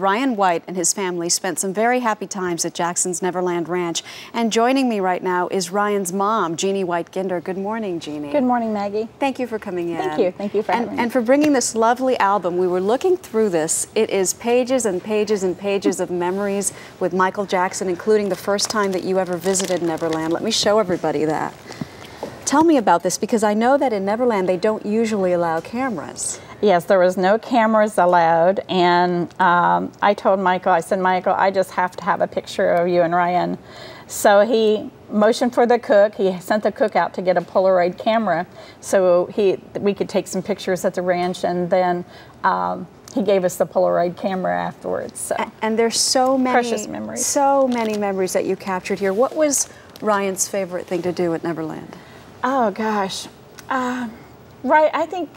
Ryan White and his family spent some very happy times at Jackson's Neverland Ranch. And joining me right now is Ryan's mom, Jeannie White-Ginder. Good morning, Jeannie. Good morning, Maggie. Thank you for coming in. Thank you. Thank you for having me. And for bringing this lovely album. We were looking through this. It is pages and pages and pages of memories with Michael Jackson, including the first time that you ever visited Neverland. Let me show everybody that. Tell me about this, because I know that in Neverland they don't usually allow cameras. Yes, there was no cameras allowed, and I told Michael, I said, Michael, I just have to have a picture of you and Ryan. So he motioned for the cook. He sent the cook out to get a Polaroid camera so we could take some pictures at the ranch, and then he gave us the Polaroid camera afterwards. So. And there's so many precious memories. So many memories that you captured here. What was Ryan's favorite thing to do at Neverland? Oh gosh, right. I think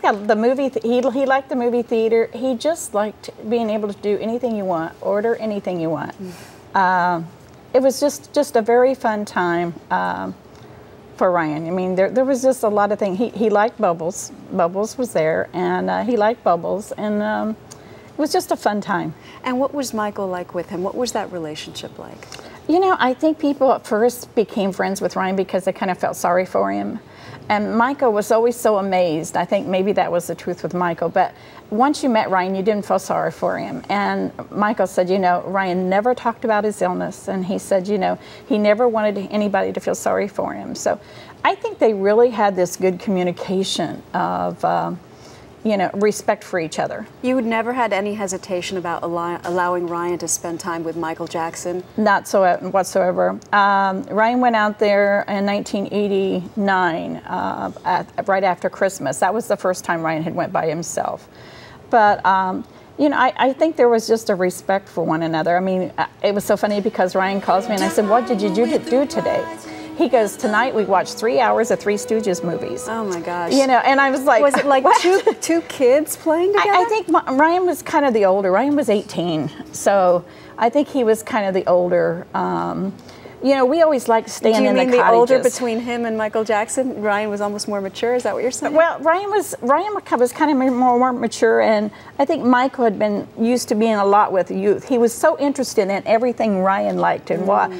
that the movie. He liked the movie theater. He just liked being able to do anything you want, order anything you want. It was just a very fun time for Ryan. I mean, there was just a lot of things. He liked Bubbles. Bubbles was there, and he liked Bubbles, and it was just a fun time. And what was Michael like with him? What was that relationship like? You know, I think people at first became friends with Ryan because they kind of felt sorry for him. And Michael was always so amazed. I think maybe that was the truth with Michael. But once you met Ryan, you didn't feel sorry for him. And Michael said, you know, Ryan never talked about his illness. And he said, you know, he never wanted anybody to feel sorry for him. So I think they really had this good communication of, you know, respect for each other. You had never had any hesitation about allowing Ryan to spend time with Michael Jackson? Not so whatsoever. Ryan went out there in 1989, right after Christmas. That was the first time Ryan had went by himself. But you know, I think there was just a respect for one another. I mean, it was so funny because Ryan calls me and I said, "What did you do today?" He goes, "Tonight we watched 3 hours of Three Stooges movies." Oh my gosh. You know, and I was like, was it like two kids playing together? I think Ryan was kind of the older. Ryan was 18. So I think he was kind of the older. You know, we always liked staying in the cottages. Do you mean the older between him and Michael Jackson? Ryan was almost more mature, is that what you're saying? Well, Ryan was kind of more mature, and I think Michael had been used to being a lot with youth. He was so interested in everything Ryan liked and what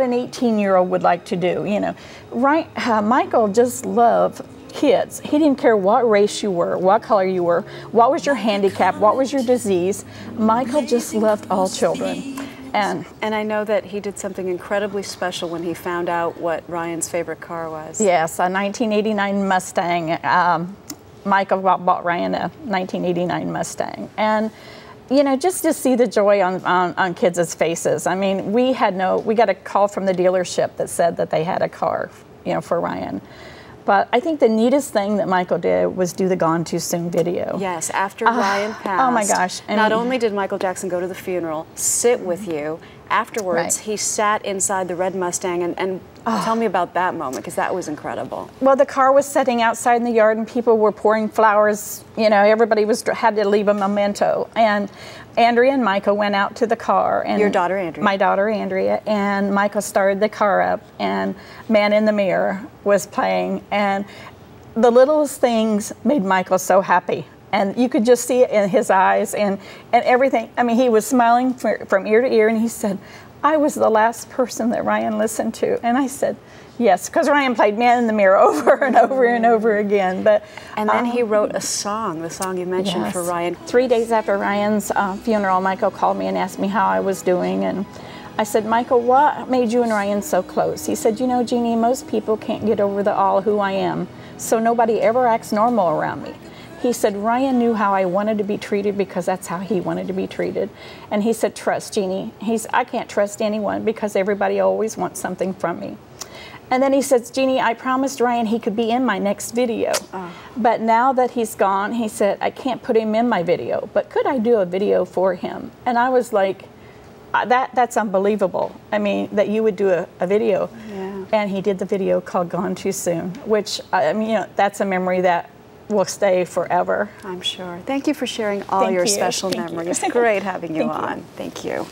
an 18-year-old would like to do, you know. Michael just loved kids. He didn't care what race you were, what color you were, what was your handicap, what was your disease. Michael just loved all children. And I know that he did something incredibly special when he found out what Ryan's favorite car was. Yes, a 1989 Mustang. Michael bought Ryan a 1989 Mustang. And, you know, just to see the joy on kids' faces. I mean, we got a call from the dealership that said that they had a car, you know, for Ryan. But I think the neatest thing that Michael did was do the Gone Too Soon video. Yes, after Ryan passed. Oh my gosh. Not only did Michael Jackson go to the funeral, sit with you, afterwards he sat inside the red Mustang and tell me about that moment, because that was incredible. Well, the car was sitting outside in the yard and people were pouring flowers. You know, everybody had to leave a memento. And Andrea and Michael went out to the car. And your daughter, Andrea? My daughter, Andrea. And Michael started the car up, and Man in the Mirror was playing. And the littlest things made Michael so happy. And you could just see it in his eyes and everything. I mean, he was smiling from ear to ear, and he said, "I was the last person that Ryan listened to." And I said, yes, because Ryan played Man in the Mirror over and over and over again. And then he wrote a song, the song you mentioned for Ryan. 3 days after Ryan's funeral, Michael called me and asked me how I was doing. And I said, "Michael, what made you and Ryan so close?" He said, "You know, Jeannie, most people can't get over the all who I am, so nobody ever acts normal around me." He said, "Ryan knew how I wanted to be treated because that's how he wanted to be treated." And he said, "Trust, Jeannie." I can't trust anyone because everybody always wants something from me. And then he says, "Jeannie, I promised Ryan he could be in my next video. But now that he's gone," he said, "I can't put him in my video, but could I do a video for him?" And I was like, that's unbelievable. I mean, that you would do a video. Yeah. And he did the video called Gone Too Soon, which, I mean, you know, that's a memory that will stay forever. I'm sure. Thank you for sharing all your special memories. It's great having you on. Thank you.